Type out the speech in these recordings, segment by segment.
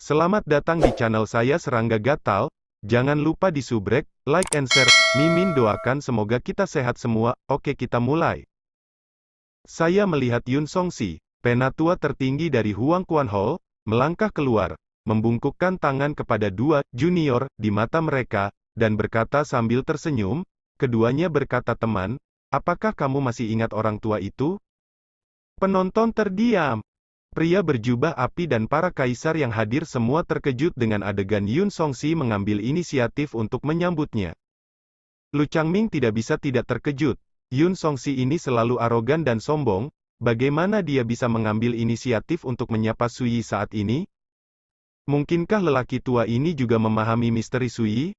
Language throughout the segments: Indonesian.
Selamat datang di channel saya Serangga Gatal. Jangan lupa di subrek, like and share. Mimin doakan semoga kita sehat semua. Oke, kita mulai. Saya melihat Yun Song-si, penatua tertinggi dari Huang Quan Hall, melangkah keluar, membungkukkan tangan kepada dua junior di mata mereka, dan berkata sambil tersenyum. Keduanya berkata, "Teman, apakah kamu masih ingat orang tua itu?" Penonton terdiam. Pria berjubah api dan para kaisar yang hadir semua terkejut dengan adegan Yun Song-si mengambil inisiatif untuk menyambutnya. Lu Changming tidak bisa tidak terkejut. Yun Song-si ini selalu arogan dan sombong, bagaimana dia bisa mengambil inisiatif untuk menyapa Sui saat ini? Mungkinkah lelaki tua ini juga memahami misteri Sui?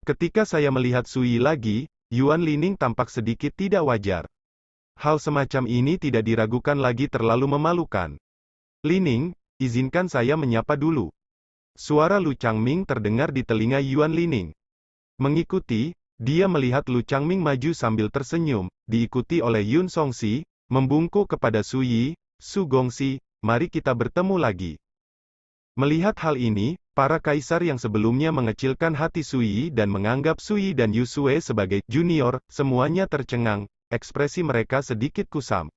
Ketika saya melihat Sui lagi, Yuan Lining tampak sedikit tidak wajar. Hal semacam ini tidak diragukan lagi terlalu memalukan. "Lining, izinkan saya menyapa dulu." Suara Lu Changming terdengar di telinga Yuan Lining. Mengikuti, dia melihat Lu Changming maju sambil tersenyum, diikuti oleh Yun Song-si, membungkuk kepada Su Yi, "Su Gongxi, mari kita bertemu lagi." Melihat hal ini, para kaisar yang sebelumnya mengecilkan hati Su Yi dan menganggap Su Yi dan Yu Sue sebagai junior, semuanya tercengang, ekspresi mereka sedikit kusam.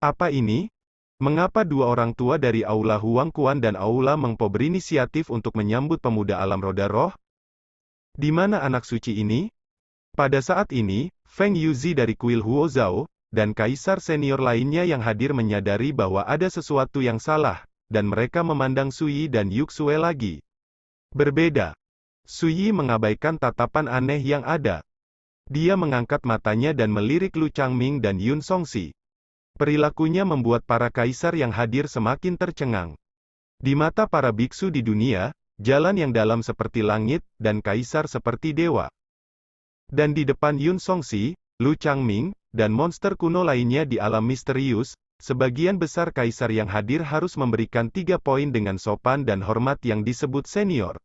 Apa ini? Mengapa dua orang tua dari Aula Huang Quan dan Aula Meng Po berinisiatif untuk menyambut pemuda alam roda roh? Di mana anak suci ini? Pada saat ini, Feng Yuzi dari kuil Huo Zhao, dan kaisar senior lainnya yang hadir menyadari bahwa ada sesuatu yang salah, dan mereka memandang Su Yi dan Yu Sue lagi. Berbeda. Su Yi mengabaikan tatapan aneh yang ada. Dia mengangkat matanya dan melirik Lu Changming dan Yun Song-si. Perilakunya membuat para kaisar yang hadir semakin tercengang. Di mata para biksu di dunia, jalan yang dalam seperti langit, dan kaisar seperti dewa. Dan di depan Yun Song-si, Lu Changming, dan monster kuno lainnya di alam misterius, sebagian besar kaisar yang hadir harus memberikan 3 poin dengan sopan dan hormat yang disebut senior.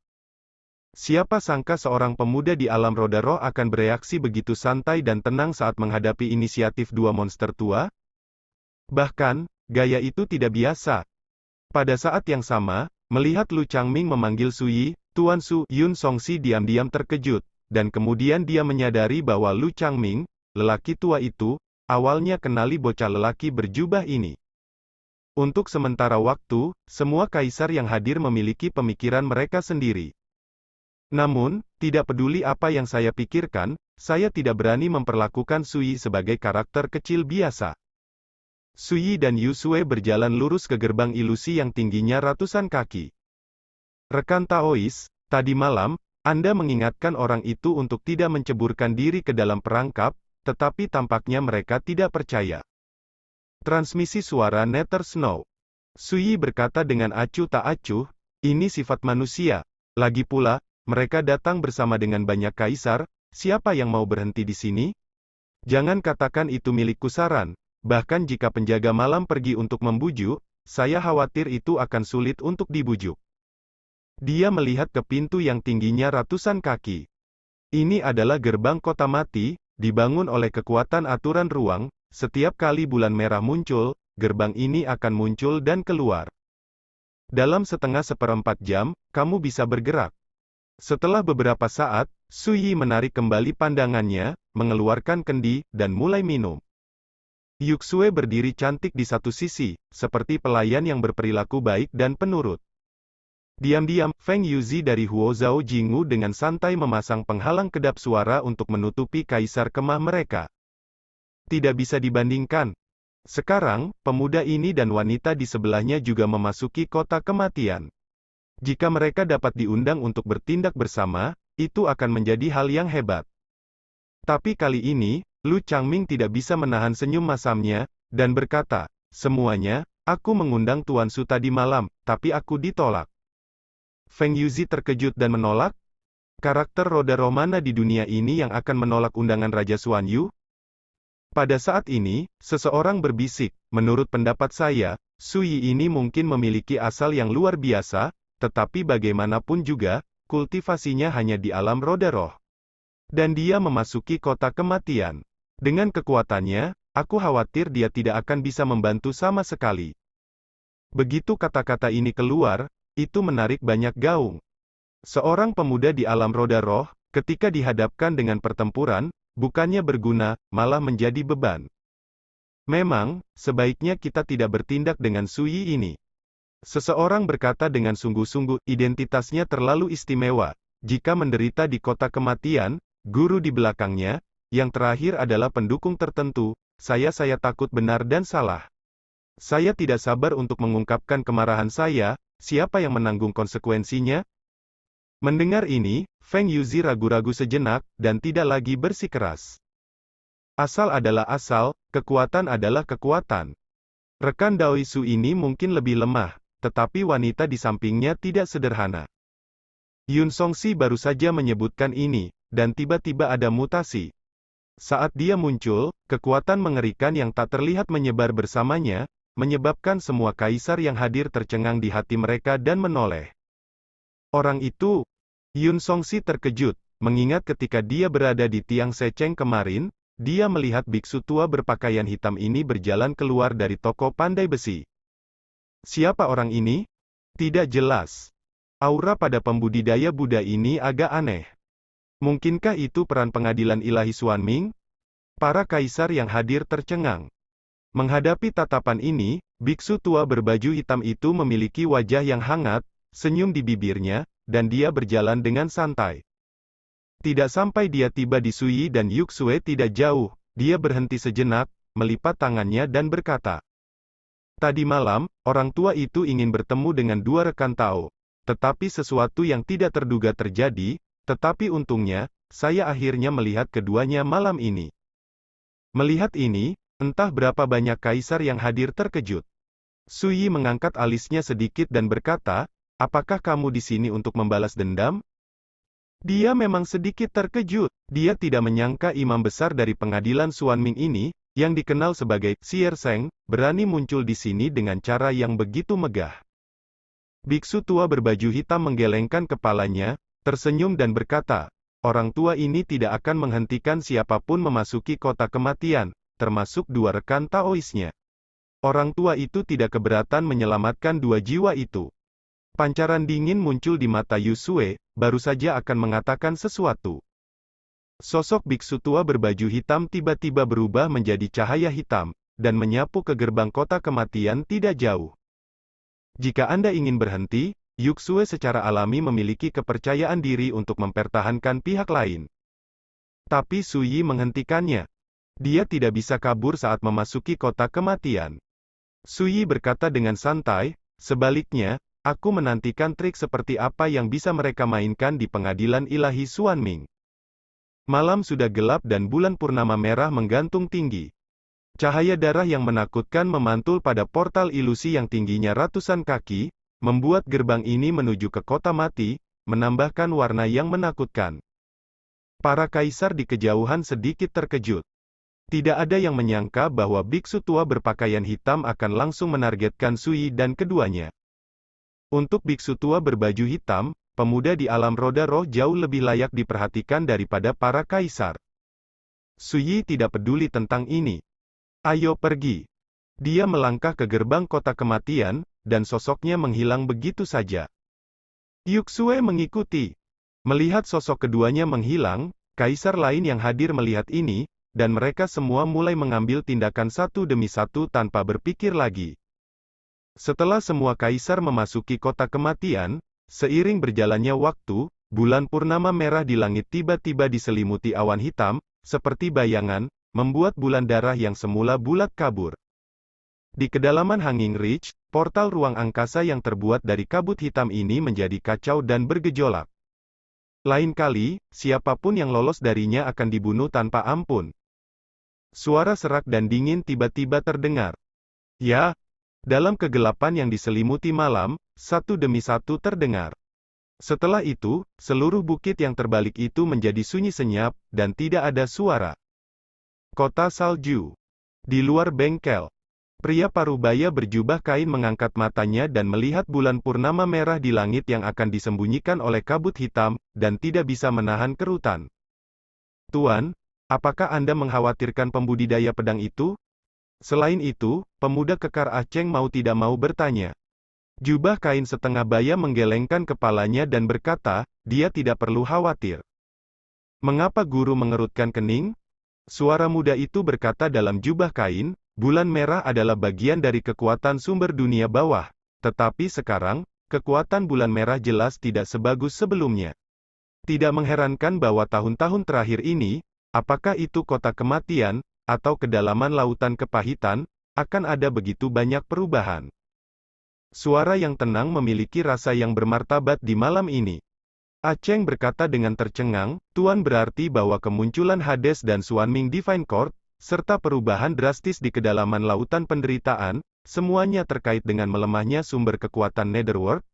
Siapa sangka seorang pemuda di alam roda roh akan bereaksi begitu santai dan tenang saat menghadapi inisiatif dua monster tua? Bahkan, gaya itu tidak biasa. Pada saat yang sama, melihat Lu Changming memanggil Su Yi, "Tuan Su", Yun Song-si diam-diam terkejut, dan kemudian dia menyadari bahwa Lu Changming, lelaki tua itu, awalnya kenali bocah lelaki berjubah ini. Untuk sementara waktu, semua kaisar yang hadir memiliki pemikiran mereka sendiri. Namun, tidak peduli apa yang saya pikirkan, saya tidak berani memperlakukan Su Yi sebagai karakter kecil biasa. Su Yi dan Yu Sue berjalan lurus ke gerbang ilusi yang tingginya ratusan kaki. "Rekan Taois, tadi malam, Anda mengingatkan orang itu untuk tidak menceburkan diri ke dalam perangkap, tetapi tampaknya mereka tidak percaya." Transmisi suara Nether Snow. Su Yi berkata dengan acuh tak acuh, "Ini sifat manusia. Lagi pula, mereka datang bersama dengan banyak kaisar, siapa yang mau berhenti di sini? Jangan katakan itu milik kusaran. Bahkan jika penjaga malam pergi untuk membujuk, saya khawatir itu akan sulit untuk dibujuk." Dia melihat ke pintu yang tingginya ratusan kaki. Ini adalah gerbang kota mati, dibangun oleh kekuatan aturan ruang. Setiap kali bulan merah muncul, gerbang ini akan muncul dan keluar. Dalam seperempat jam, kamu bisa bergerak. Setelah beberapa saat, Su Yi menarik kembali pandangannya, mengeluarkan kendi, dan mulai minum. Yu Sue berdiri cantik di satu sisi, seperti pelayan yang berperilaku baik dan penurut. Diam-diam, Feng Yuzi dari Huo Zhao Jingu dengan santai memasang penghalang kedap suara untuk menutupi kaisar kemah mereka. Tidak bisa dibandingkan. Sekarang, pemuda ini dan wanita di sebelahnya juga memasuki kota kematian. Jika mereka dapat diundang untuk bertindak bersama, itu akan menjadi hal yang hebat. Tapi kali ini, Lu Changming tidak bisa menahan senyum masamnya, dan berkata, "Semuanya, aku mengundang Tuan Su tadi malam, tapi aku ditolak." Feng Yuzi terkejut dan menolak? Karakter roda roh mana di dunia ini yang akan menolak undangan Raja Xuan Yu? Pada saat ini, seseorang berbisik, "Menurut pendapat saya, Su Yi ini mungkin memiliki asal yang luar biasa, tetapi bagaimanapun juga, kultivasinya hanya di alam roda roh. Dan dia memasuki kota kematian. Dengan kekuatannya, aku khawatir dia tidak akan bisa membantu sama sekali." Begitu kata-kata ini keluar, itu menarik banyak gaung. Seorang pemuda di alam roda roh, ketika dihadapkan dengan pertempuran, bukannya berguna, malah menjadi beban. Memang, sebaiknya kita tidak bertindak dengan Sui ini. Seseorang berkata dengan sungguh-sungguh, identitasnya terlalu istimewa. Jika menderita di kota kematian, guru di belakangnya, yang terakhir adalah pendukung tertentu, saya takut benar dan salah. Saya tidak sabar untuk mengungkapkan kemarahan saya, siapa yang menanggung konsekuensinya? Mendengar ini, Feng Yuzi ragu-ragu sejenak, dan tidak lagi bersikeras. Asal adalah asal, kekuatan adalah kekuatan. Rekan Dao Su ini mungkin lebih lemah, tetapi wanita di sampingnya tidak sederhana. Yun Songxi baru saja menyebutkan ini, dan tiba-tiba ada mutasi. Saat dia muncul, kekuatan mengerikan yang tak terlihat menyebar bersamanya, menyebabkan semua kaisar yang hadir tercengang di hati mereka dan menoleh. Orang itu, Yun Songxi terkejut, mengingat ketika dia berada di Tiang Seceng kemarin, dia melihat biksu tua berpakaian hitam ini berjalan keluar dari toko pandai besi. Siapa orang ini? Tidak jelas. Aura pada pembudidaya Buddha ini agak aneh. Mungkinkah itu peran pengadilan ilahi Xuanming? Para kaisar yang hadir tercengang. Menghadapi tatapan ini, biksu tua berbaju hitam itu memiliki wajah yang hangat, senyum di bibirnya, dan dia berjalan dengan santai. Tidak sampai dia tiba di Sui dan Yuxue tidak jauh, dia berhenti sejenak, melipat tangannya dan berkata, "Tadi malam, orang tua itu ingin bertemu dengan dua rekan Tao. Tetapi sesuatu yang tidak terduga terjadi, tetapi untungnya, saya akhirnya melihat keduanya malam ini." Melihat ini, entah berapa banyak kaisar yang hadir terkejut. Sui mengangkat alisnya sedikit dan berkata, "Apakah kamu di sini untuk membalas dendam?" Dia memang sedikit terkejut. Dia tidak menyangka imam besar dari pengadilan Xuanming ini, yang dikenal sebagai Xier Sheng, berani muncul di sini dengan cara yang begitu megah. Biksu tua berbaju hitam menggelengkan kepalanya, tersenyum dan berkata, "Orang tua ini tidak akan menghentikan siapapun memasuki kota kematian, termasuk dua rekan Taoisnya. Orang tua itu tidak keberatan menyelamatkan dua jiwa itu." Pancaran dingin muncul di mata Yusue, baru saja akan mengatakan sesuatu. Sosok biksu tua berbaju hitam tiba-tiba berubah menjadi cahaya hitam, dan menyapu ke gerbang kota kematian tidak jauh. Jika Anda ingin berhenti, Yuxue secara alami memiliki kepercayaan diri untuk mempertahankan pihak lain. Tapi Suyi menghentikannya. Dia tidak bisa kabur saat memasuki kota kematian. Suyi berkata dengan santai, "Sebaliknya, aku menantikan trik seperti apa yang bisa mereka mainkan di pengadilan ilahi Xuanming." Malam sudah gelap dan bulan purnama merah menggantung tinggi. Cahaya darah yang menakutkan memantul pada portal ilusi yang tingginya ratusan kaki, membuat gerbang ini menuju ke kota mati, menambahkan warna yang menakutkan. Para kaisar di kejauhan sedikit terkejut. Tidak ada yang menyangka bahwa biksu tua berpakaian hitam akan langsung menargetkan Sui dan keduanya. Untuk biksu tua berbaju hitam, pemuda di alam roda roh jauh lebih layak diperhatikan daripada para kaisar. Suyi tidak peduli tentang ini. "Ayo pergi." Dia melangkah ke gerbang kota kematian, dan sosoknya menghilang begitu saja. Yuxue mengikuti. Melihat sosok keduanya menghilang, kaisar lain yang hadir melihat ini, dan mereka semua mulai mengambil tindakan satu demi satu tanpa berpikir lagi. Setelah semua kaisar memasuki kota kematian, seiring berjalannya waktu, bulan purnama merah di langit tiba-tiba diselimuti awan hitam, seperti bayangan, membuat bulan darah yang semula bulat kabur. Di kedalaman Hanging Ridge, portal ruang angkasa yang terbuat dari kabut hitam ini menjadi kacau dan bergejolak. Lain kali, siapapun yang lolos darinya akan dibunuh tanpa ampun. Suara serak dan dingin tiba-tiba terdengar. Ya! Dalam kegelapan yang diselimuti malam, satu demi satu terdengar. Setelah itu, seluruh bukit yang terbalik itu menjadi sunyi senyap, dan tidak ada suara. Kota salju. Di luar bengkel. Pria parubaya berjubah kain mengangkat matanya dan melihat bulan purnama merah di langit yang akan disembunyikan oleh kabut hitam, dan tidak bisa menahan kerutan. "Tuan, apakah Anda mengkhawatirkan pembudidaya pedang itu?" Selain itu, pemuda kekar Aceng mau tidak mau bertanya. Jubah kain setengah baya menggelengkan kepalanya dan berkata, dia tidak perlu khawatir. Mengapa guru mengerutkan kening? Suara muda itu berkata dalam jubah kain, bulan merah adalah bagian dari kekuatan sumber dunia bawah. Tetapi sekarang, kekuatan bulan merah jelas tidak sebagus sebelumnya. Tidak mengherankan bahwa tahun-tahun terakhir ini, apakah itu kota kematian, atau kedalaman lautan kepahitan, akan ada begitu banyak perubahan. Suara yang tenang memiliki rasa yang bermartabat di malam ini. Aceng berkata dengan tercengang, Tuan berarti bahwa kemunculan Hades dan Xuanming Divine Court, serta perubahan drastis di kedalaman lautan penderitaan, semuanya terkait dengan melemahnya sumber kekuatan Netherworld?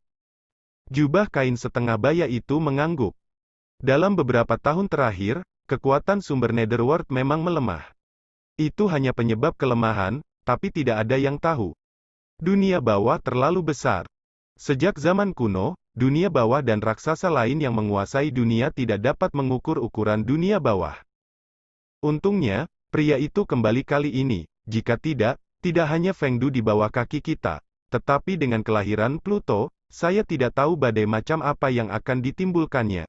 Jubah kain setengah baya itu mengangguk. Dalam beberapa tahun terakhir, kekuatan sumber Netherworld memang melemah. Itu hanya penyebab kelemahan, tapi tidak ada yang tahu. Dunia bawah terlalu besar. Sejak zaman kuno, dunia bawah dan raksasa lain yang menguasai dunia tidak dapat mengukur ukuran dunia bawah. Untungnya, pria itu kembali kali ini. Jika tidak hanya Feng Du di bawah kaki kita, tetapi dengan kelahiran Pluto, saya tidak tahu badai macam apa yang akan ditimbulkannya.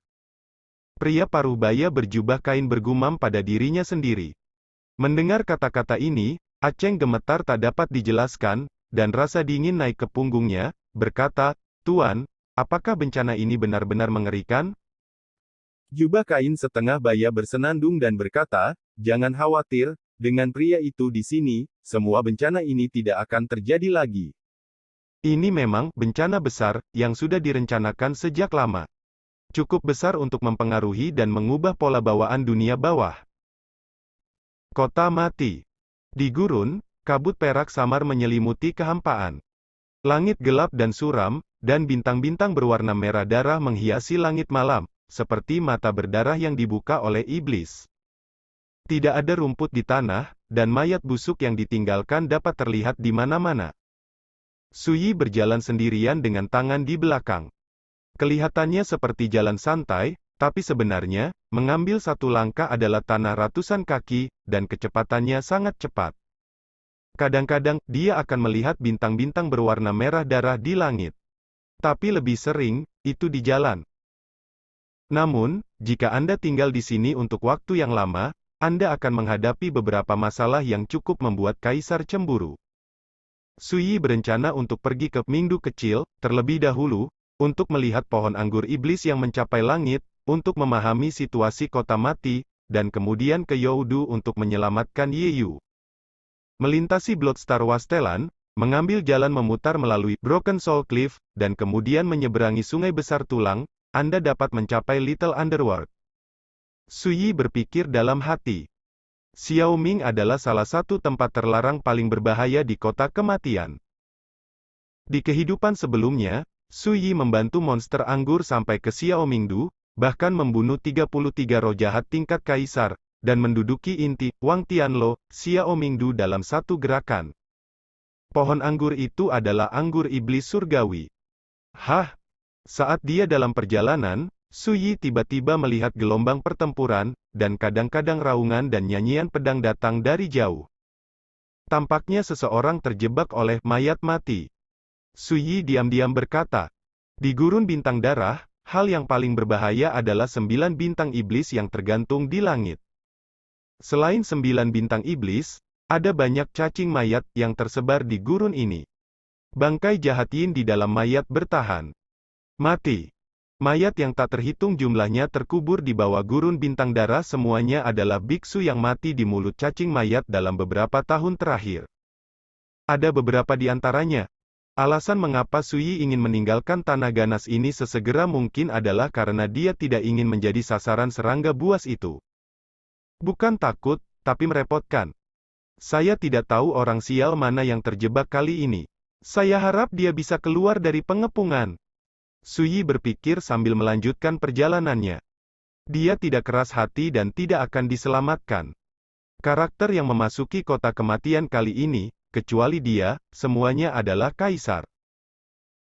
Pria paruh baya berjubah kain bergumam pada dirinya sendiri. Mendengar kata-kata ini, Aceng gemetar tak dapat dijelaskan, dan rasa dingin naik ke punggungnya, berkata, Tuan, apakah bencana ini benar-benar mengerikan? Jubah kain setengah baya bersenandung dan berkata, jangan khawatir, dengan pria itu di sini, semua bencana ini tidak akan terjadi lagi. Ini memang bencana besar, yang sudah direncanakan sejak lama. Cukup besar untuk mempengaruhi dan mengubah pola bawaan dunia bawah. Kota mati. Di gurun, kabut perak samar menyelimuti kehampaan. Langit gelap dan suram, dan bintang-bintang berwarna merah darah menghiasi langit malam, seperti mata berdarah yang dibuka oleh iblis. Tidak ada rumput di tanah, dan mayat busuk yang ditinggalkan dapat terlihat di mana-mana. Suyi berjalan sendirian dengan tangan di belakang. Kelihatannya seperti jalan santai, tapi sebenarnya, mengambil satu langkah adalah tanah ratusan kaki, dan kecepatannya sangat cepat. Kadang-kadang, dia akan melihat bintang-bintang berwarna merah darah di langit. Tapi lebih sering, itu di jalan. Namun, jika Anda tinggal di sini untuk waktu yang lama, Anda akan menghadapi beberapa masalah yang cukup membuat kaisar cemburu. Suyi berencana untuk pergi ke Mingdu kecil, terlebih dahulu, untuk melihat pohon anggur iblis yang mencapai langit, untuk memahami situasi kota mati, dan kemudian ke Youdu untuk menyelamatkan Yeyu. Melintasi Bloodstar Wasteland, mengambil jalan memutar melalui Broken Soul Cliff, dan kemudian menyeberangi sungai besar tulang, Anda dapat mencapai Little Underworld. Suyi berpikir dalam hati. Xiaoming adalah salah satu tempat terlarang paling berbahaya di kota kematian. Di kehidupan sebelumnya, Suyi membantu monster anggur sampai ke Xiaomingdu, bahkan membunuh 33 roh jahat tingkat kaisar, dan menduduki inti Wang Tianlo, Xiaomingdu dalam satu gerakan. Pohon anggur itu adalah anggur iblis surgawi. Hah? Saat dia dalam perjalanan, Suyi tiba-tiba melihat gelombang pertempuran, dan kadang-kadang raungan dan nyanyian pedang datang dari jauh. Tampaknya seseorang terjebak oleh mayat mati. Suyi diam-diam berkata, di gurun bintang darah, hal yang paling berbahaya adalah 9 bintang iblis yang tergantung di langit. Selain 9 bintang iblis, ada banyak cacing mayat yang tersebar di gurun ini. Bangkai jahat Yin di dalam mayat bertahan. Mati. Mayat yang tak terhitung jumlahnya terkubur di bawah gurun bintang darah, semuanya adalah biksu yang mati di mulut cacing mayat dalam beberapa tahun terakhir. Ada beberapa di antaranya. Alasan mengapa Suyi ingin meninggalkan tanah ganas ini sesegera mungkin adalah karena dia tidak ingin menjadi sasaran serangga buas itu. Bukan takut, tapi merepotkan. Saya tidak tahu orang sial mana yang terjebak kali ini. Saya harap dia bisa keluar dari pengepungan. Suyi berpikir sambil melanjutkan perjalanannya. Dia tidak keras hati dan tidak akan diselamatkan. Karakter yang memasuki kota kematian kali ini, kecuali dia, semuanya adalah kaisar.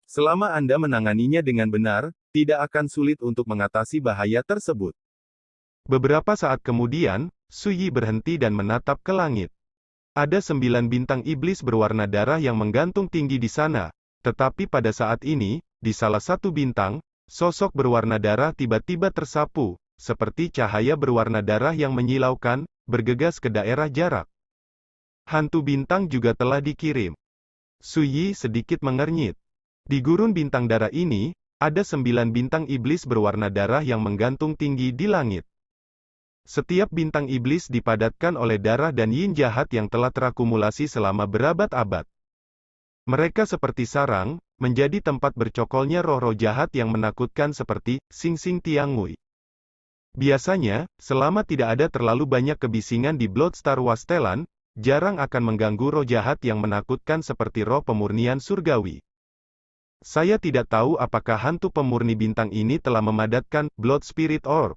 Selama Anda menanganinya dengan benar, tidak akan sulit untuk mengatasi bahaya tersebut. Beberapa saat kemudian, Suyi berhenti dan menatap ke langit. Ada 9 bintang iblis berwarna darah yang menggantung tinggi di sana, Tetapi pada saat ini, di salah satu bintang, sosok berwarna darah tiba-tiba tersapu, seperti cahaya berwarna darah yang menyilaukan, bergegas ke daerah jarak. Hantu bintang juga telah dikirim. Su Yi sedikit mengernyit. Di gurun bintang darah ini, ada 9 bintang iblis berwarna darah yang menggantung tinggi di langit. Setiap bintang iblis dipadatkan oleh darah dan yin jahat yang telah terakumulasi selama berabad-abad. Mereka seperti sarang, menjadi tempat bercokolnya roh-roh jahat yang menakutkan seperti Xing Xing Tiangui. Biasanya, selama tidak ada terlalu banyak kebisingan di Bloodstar Wasteland, jarang akan mengganggu roh jahat yang menakutkan seperti roh pemurnian surgawi. Saya tidak tahu apakah hantu pemurni bintang ini telah memadatkan Blood Spirit Orb.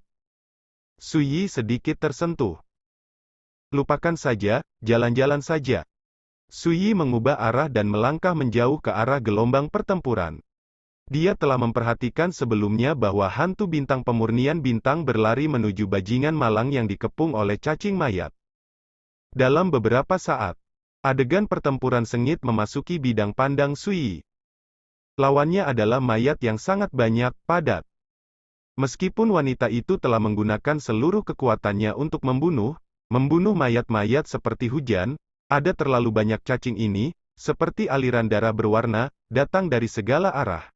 Su Yi sedikit tersentuh. Lupakan saja, jalan-jalan saja. Su Yi mengubah arah dan melangkah menjauh ke arah gelombang pertempuran. Dia telah memperhatikan sebelumnya bahwa hantu bintang pemurnian bintang berlari menuju bajingan malang yang dikepung oleh cacing mayat. Dalam beberapa saat, adegan pertempuran sengit memasuki bidang pandang Su Yi. Lawannya adalah mayat yang sangat banyak, padat. Meskipun wanita itu telah menggunakan seluruh kekuatannya untuk membunuh mayat-mayat seperti hujan, ada terlalu banyak cacing ini, seperti aliran darah berwarna, datang dari segala arah.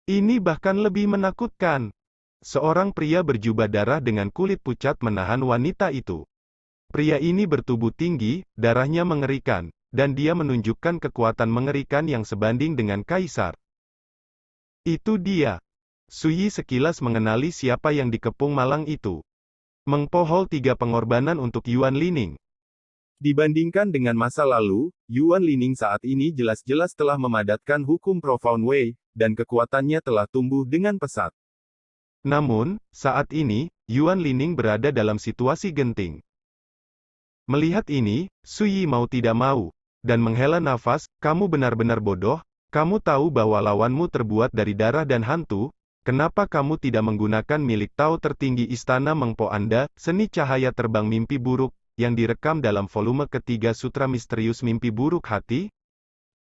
Ini bahkan lebih menakutkan. Seorang pria berjubah darah dengan kulit pucat menahan wanita itu. Pria ini bertubuh tinggi, darahnya mengerikan, dan dia menunjukkan kekuatan mengerikan yang sebanding dengan kaisar. Itu dia. Su Yi sekilas mengenali siapa yang dikepung malang itu. Meng Po Hall 3 pengorbanan untuk Yuan Lining. Dibandingkan dengan masa lalu, Yuan Lining saat ini jelas-jelas telah memadatkan hukum Profound Way, dan kekuatannya telah tumbuh dengan pesat. Namun, saat ini, Yuan Lining berada dalam situasi genting. Melihat ini, Su Yi mau tidak mau, dan menghela nafas, kamu benar-benar bodoh, kamu tahu bahwa lawanmu terbuat dari darah dan hantu, kenapa kamu tidak menggunakan milik Tao tertinggi istana Meng Po Anda, seni cahaya terbang mimpi buruk, yang direkam dalam volume ketiga Sutra Misterius Mimpi Buruk Hati?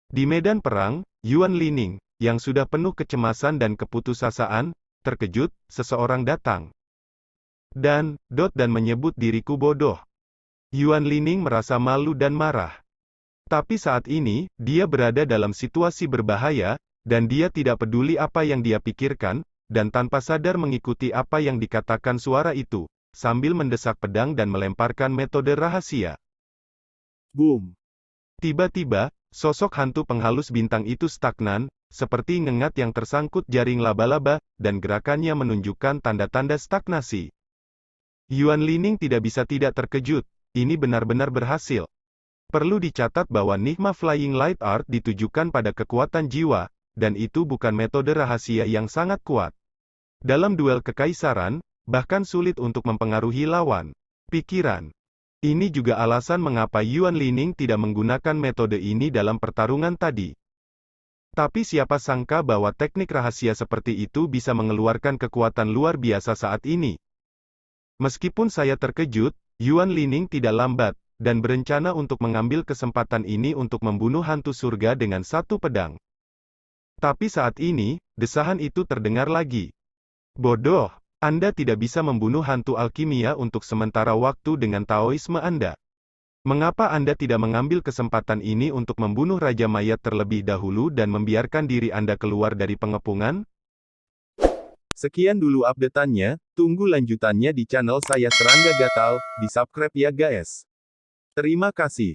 Di medan perang, Yuan Lining, yang sudah penuh kecemasan dan keputusasaan, terkejut, seseorang datang. Dan menyebut diriku bodoh. Yuan Lining merasa malu dan marah. Tapi saat ini, dia berada dalam situasi berbahaya, dan dia tidak peduli apa yang dia pikirkan, dan tanpa sadar mengikuti apa yang dikatakan suara itu, sambil mendesak pedang dan melemparkan metode rahasia. Boom! Tiba-tiba, sosok hantu penghalus bintang itu stagnan, seperti ngengat yang tersangkut jaring laba-laba, dan gerakannya menunjukkan tanda-tanda stagnasi. Yuan Lining tidak bisa tidak terkejut. Ini benar-benar berhasil. Perlu dicatat bahwa Nigma Flying Light Art ditujukan pada kekuatan jiwa, dan itu bukan metode rahasia yang sangat kuat. Dalam duel kekaisaran, bahkan sulit untuk mempengaruhi lawan. Pikiran. Ini juga alasan mengapa Yuan Lining tidak menggunakan metode ini dalam pertarungan tadi. Tapi siapa sangka bahwa teknik rahasia seperti itu bisa mengeluarkan kekuatan luar biasa saat ini. Meskipun saya terkejut, Yuan Lining tidak lambat, dan berencana untuk mengambil kesempatan ini untuk membunuh hantu surga dengan satu pedang. Tapi saat ini, desahan itu terdengar lagi. Bodoh, Anda tidak bisa membunuh hantu alkimia untuk sementara waktu dengan Taoisme Anda. Mengapa Anda tidak mengambil kesempatan ini untuk membunuh Raja Mayat terlebih dahulu dan membiarkan diri Anda keluar dari pengepungan? Sekian dulu update-annya, tunggu lanjutannya di channel saya Serangga Gatal, di subscribe ya guys. Terima kasih.